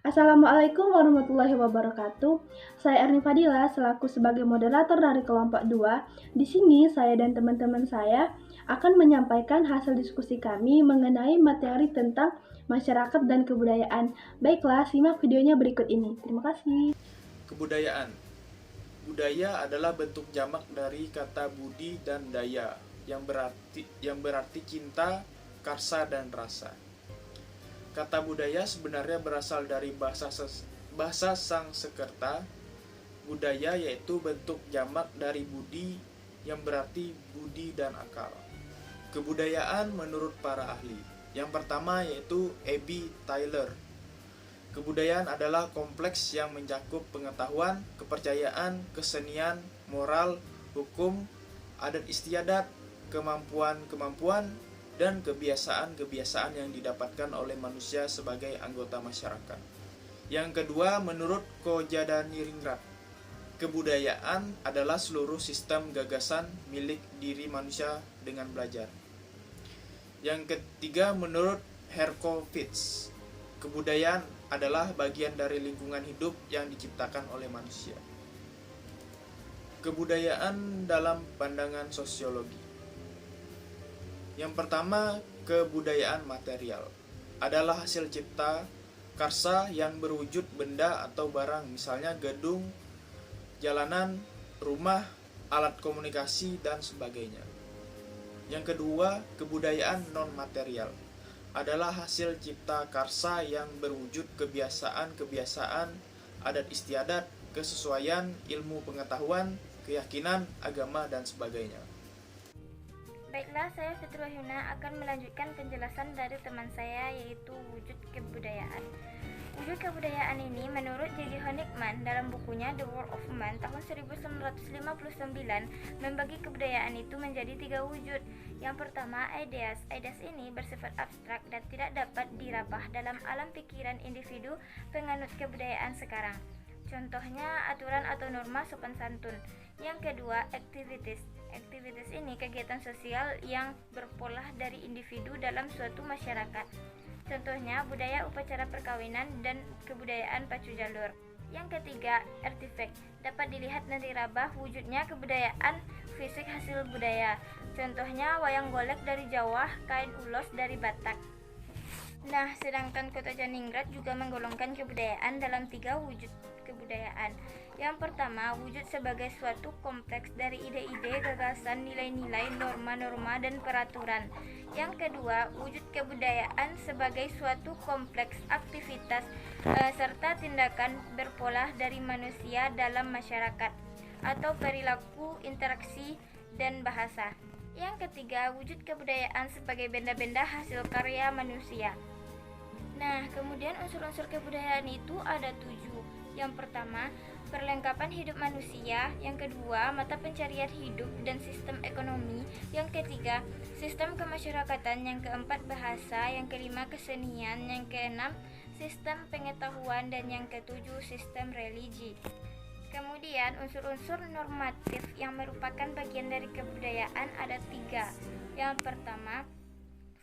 Assalamualaikum warahmatullahi wabarakatuh. Saya Erni Fadila selaku sebagai moderator dari kelompok 2. Di sini saya dan teman-teman saya akan menyampaikan hasil diskusi kami mengenai materi tentang masyarakat dan kebudayaan. Baiklah, simak videonya berikut ini. Terima kasih. Kebudayaan. Budaya adalah bentuk jamak dari kata budi dan daya yang berarti cinta, karsa dan rasa. Kata budaya sebenarnya berasal dari bahasa Sangsekerta. Budaya yaitu bentuk jamak dari budi yang berarti budi dan akal. Kebudayaan menurut para ahli. Yang pertama yaitu Abby Taylor. Kebudayaan adalah kompleks yang mencakup pengetahuan, kepercayaan, kesenian, moral, hukum, adat istiadat, kemampuan-kemampuan, dan kebiasaan-kebiasaan yang didapatkan oleh manusia sebagai anggota masyarakat. Yang kedua, menurut Kojadaningrat, kebudayaan adalah seluruh sistem gagasan milik diri manusia dengan belajar. Yang ketiga, menurut Herkovits, kebudayaan adalah bagian dari lingkungan hidup yang diciptakan oleh manusia. Kebudayaan dalam pandangan sosiologi. Yang pertama, kebudayaan material adalah hasil cipta karsa yang berwujud benda atau barang, misalnya gedung, jalanan, rumah, alat komunikasi, dan sebagainya. Yang kedua, kebudayaan non-material adalah hasil cipta karsa yang berwujud kebiasaan-kebiasaan, adat istiadat, kesesuaian, ilmu pengetahuan, keyakinan, agama, dan sebagainya. Baiklah, saya Fitri Wahyuna akan melanjutkan penjelasan dari teman saya, yaitu wujud kebudayaan. Wujud kebudayaan ini menurut J.G. Honigman dalam bukunya The World of Man tahun 1959 membagi kebudayaan itu menjadi 3 wujud. Yang pertama, ideas. Ideas ini bersifat abstrak dan tidak dapat dirabah dalam alam pikiran individu penganut kebudayaan sekarang. Contohnya aturan atau norma sopan santun. Yang kedua, activities. Activities ini kegiatan sosial yang berpola dari individu dalam suatu masyarakat. Contohnya budaya upacara perkawinan dan kebudayaan pacu jalur. Yang ketiga, artifact. Dapat dilihat dan dirabah wujudnya kebudayaan fisik hasil budaya. Contohnya wayang golek dari Jawa, kain ulos dari Batak. Nah, sedangkan Kota Janingrat juga menggolongkan kebudayaan dalam 3 wujud kebudayaan. Yang pertama, wujud sebagai suatu kompleks dari ide-ide, gagasan, nilai-nilai, norma-norma, dan peraturan. Yang kedua, wujud kebudayaan sebagai suatu kompleks aktivitas serta tindakan berpola dari manusia dalam masyarakat atau perilaku, interaksi, dan bahasa. Yang ketiga, wujud kebudayaan sebagai benda-benda hasil karya manusia. Nah, kemudian unsur-unsur kebudayaan itu ada 7. Yang pertama, perlengkapan hidup manusia. Yang kedua, mata pencarian hidup dan sistem ekonomi. Yang ketiga, sistem kemasyarakatan. Yang keempat, bahasa. Yang kelima, kesenian. Yang keenam, sistem pengetahuan. Dan yang ketujuh, sistem religi. Kemudian unsur-unsur normatif yang merupakan bagian dari kebudayaan ada 3. Yang pertama,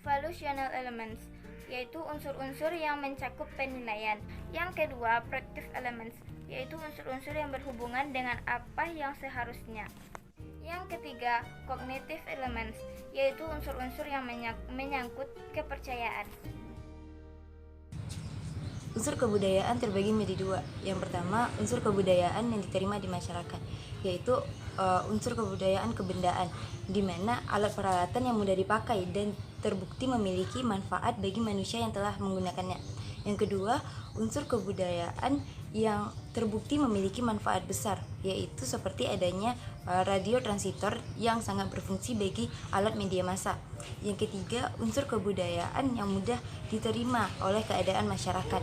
valuational elements, yaitu unsur-unsur yang mencakup penilaian. Yang kedua, practice elements, yaitu unsur-unsur yang berhubungan dengan apa yang seharusnya. Yang ketiga, cognitive elements, yaitu unsur-unsur yang menyangkut kepercayaan. Unsur kebudayaan terbagi menjadi 2. Yang pertama, unsur kebudayaan yang diterima di masyarakat, yaitu unsur kebudayaan kebendaan, di mana alat peralatan yang mudah dipakai dan terbukti memiliki manfaat bagi manusia yang telah menggunakannya. Yang kedua, unsur kebudayaan yang terbukti memiliki manfaat besar, yaitu seperti adanya radio transitor yang sangat berfungsi bagi alat media massa. Yang ketiga, unsur kebudayaan yang mudah diterima oleh keadaan masyarakat,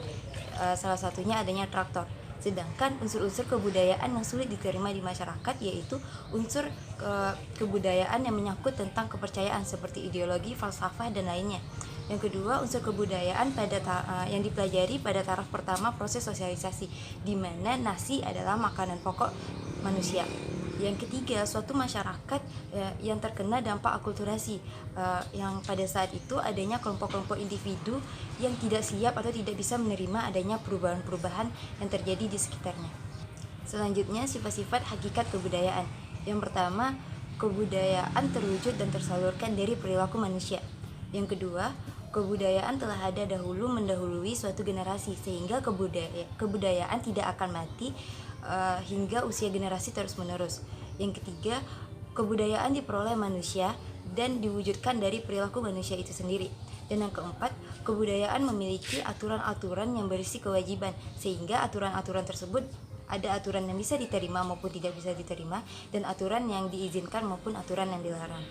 salah satunya adanya traktor. Sedangkan unsur-unsur kebudayaan yang sulit diterima di masyarakat yaitu unsur kebudayaan yang menyangkut tentang kepercayaan seperti ideologi, falsafah, dan lainnya. Yang kedua, unsur kebudayaan yang dipelajari pada taraf pertama proses sosialisasi, di mana nasi adalah makanan pokok manusia. Yang ketiga, suatu masyarakat yang terkena dampak akulturasi, yang pada saat itu adanya kelompok-kelompok individu yang tidak siap atau tidak bisa menerima adanya perubahan-perubahan yang terjadi di sekitarnya. Selanjutnya, sifat-sifat hakikat kebudayaan. Yang pertama, kebudayaan terwujud dan tersalurkan dari perilaku manusia. Yang kedua, kebudayaan telah ada dahulu mendahului suatu generasi, sehingga kebudayaan tidak akan mati hingga usia generasi terus-menerus. Yang ketiga, kebudayaan diperoleh manusia dan diwujudkan dari perilaku manusia itu sendiri. Dan yang keempat, kebudayaan memiliki aturan-aturan yang berisi kewajiban, sehingga aturan-aturan tersebut ada aturan yang bisa diterima maupun tidak bisa diterima, dan aturan yang diizinkan maupun aturan yang dilarang.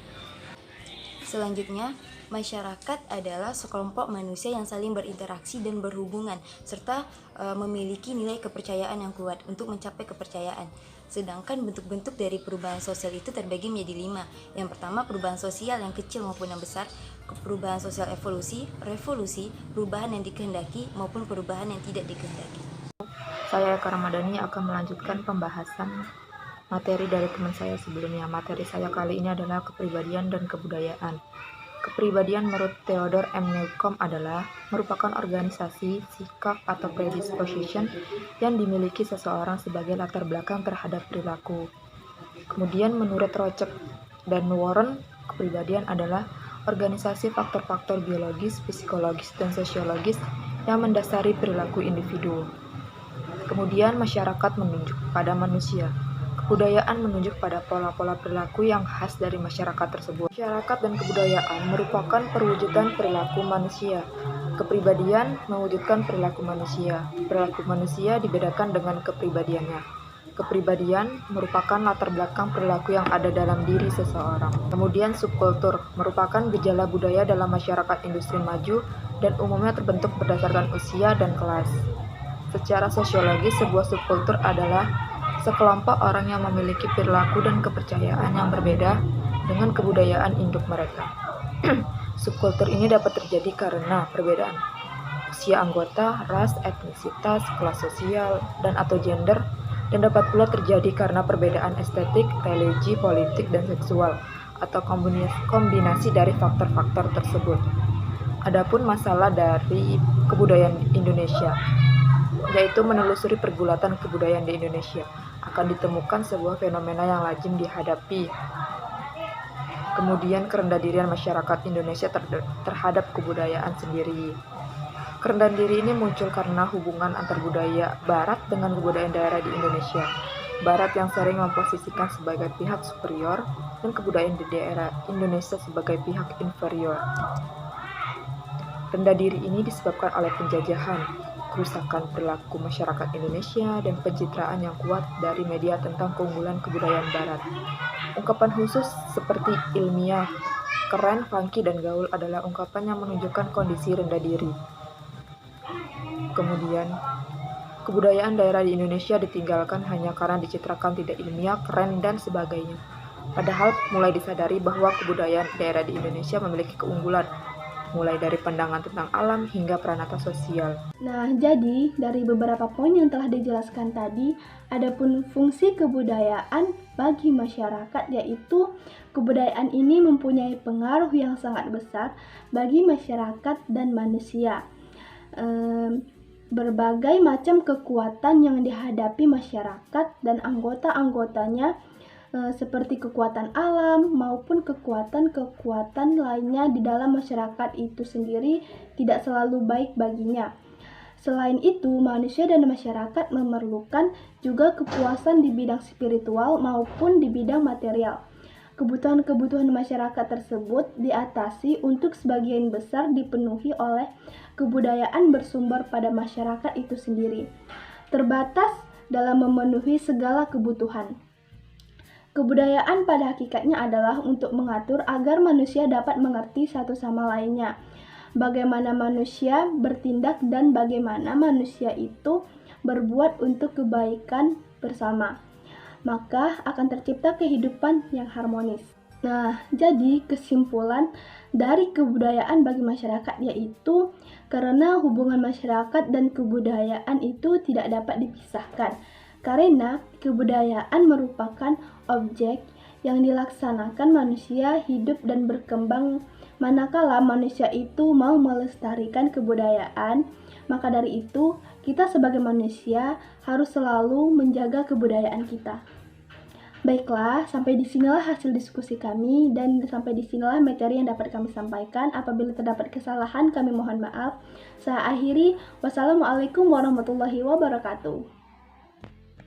Selanjutnya, masyarakat adalah sekelompok manusia yang saling berinteraksi dan berhubungan, serta memiliki nilai kepercayaan yang kuat untuk mencapai kepercayaan. Sedangkan bentuk-bentuk dari perubahan sosial itu terbagi menjadi 5. Yang pertama, perubahan sosial yang kecil maupun yang besar, perubahan sosial evolusi, revolusi, perubahan yang dikehendaki maupun perubahan yang tidak dikehendaki. Saya Eka Ramadhani akan melanjutkan pembahasan materi dari teman saya sebelumnya. Materi saya kali ini adalah kepribadian dan kebudayaan. Kepribadian menurut Theodore M. Newcomb adalah merupakan organisasi, sikap, atau predisposition yang dimiliki seseorang sebagai latar belakang terhadap perilaku. Kemudian menurut Rochek dan Warren, kepribadian adalah organisasi faktor-faktor biologis, psikologis, dan sosiologis yang mendasari perilaku individu. Kemudian masyarakat menunjuk pada manusia. Kebudayaan menunjuk pada pola-pola perilaku yang khas dari masyarakat tersebut. Masyarakat dan kebudayaan merupakan perwujudan perilaku manusia. Kepribadian mewujudkan perilaku manusia. Perilaku manusia dibedakan dengan kepribadiannya. Kepribadian merupakan latar belakang perilaku yang ada dalam diri seseorang. Kemudian subkultur merupakan gejala budaya dalam masyarakat industri maju dan umumnya terbentuk berdasarkan usia dan kelas. Secara sosiologis, sebuah subkultur adalah sekelompok orang yang memiliki perilaku dan kepercayaan yang berbeda dengan kebudayaan induk mereka. Subkultur ini dapat terjadi karena perbedaan usia anggota, ras, etnisitas, kelas sosial, dan atau gender, dan dapat pula terjadi karena perbedaan estetik, religi, politik, dan seksual, atau kombinasi dari faktor-faktor tersebut. Adapun masalah dari kebudayaan Indonesia, yaitu menelusuri pergulatan kebudayaan di Indonesia, akan ditemukan sebuah fenomena yang lazim dihadapi. Kemudian kerendahdirian masyarakat Indonesia terhadap kebudayaan sendiri. Kerendahan diri ini muncul karena hubungan antar budaya Barat dengan kebudayaan daerah di Indonesia. Barat yang sering memposisikan sebagai pihak superior dan kebudayaan di daerah Indonesia sebagai pihak inferior. Rendah diri ini disebabkan oleh penjajahan, kerusakan perilaku masyarakat Indonesia, dan pencitraan yang kuat dari media tentang keunggulan kebudayaan Barat. Ungkapan khusus seperti ilmiah, keren, funky, dan gaul adalah ungkapan yang menunjukkan kondisi rendah diri. Kemudian, kebudayaan daerah di Indonesia ditinggalkan hanya karena dicitrakan tidak ilmiah, keren, dan sebagainya. Padahal mulai disadari bahwa kebudayaan daerah di Indonesia memiliki keunggulan, mulai dari pandangan tentang alam hingga peranata sosial. Nah, jadi dari beberapa poin yang telah dijelaskan tadi, adapun fungsi kebudayaan bagi masyarakat, yaitu kebudayaan ini mempunyai pengaruh yang sangat besar bagi masyarakat dan manusia. Berbagai macam kekuatan yang dihadapi masyarakat dan anggota-anggotanya, seperti kekuatan alam maupun kekuatan-kekuatan lainnya di dalam masyarakat itu sendiri tidak selalu baik baginya. Selain itu, manusia dan masyarakat memerlukan juga kepuasan di bidang spiritual maupun di bidang material. Kebutuhan-kebutuhan masyarakat tersebut diatasi untuk sebagian besar dipenuhi oleh kebudayaan bersumber pada masyarakat itu sendiri, terbatas dalam memenuhi segala kebutuhan. Kebudayaan pada hakikatnya adalah untuk mengatur agar manusia dapat mengerti satu sama lainnya, bagaimana manusia bertindak dan bagaimana manusia itu berbuat untuk kebaikan bersama. Maka akan tercipta kehidupan yang harmonis. Nah, jadi kesimpulan dari kebudayaan bagi masyarakat yaitu karena hubungan masyarakat dan kebudayaan itu tidak dapat dipisahkan. Karena kebudayaan merupakan objek yang dilaksanakan manusia hidup dan berkembang. Manakala manusia itu mau melestarikan kebudayaan, maka dari itu kita sebagai manusia harus selalu menjaga kebudayaan kita. Baiklah, sampai disinilah hasil diskusi kami dan sampai disinilah materi yang dapat kami sampaikan. Apabila terdapat kesalahan, kami mohon maaf. Saya akhiri, wassalamualaikum warahmatullahi wabarakatuh.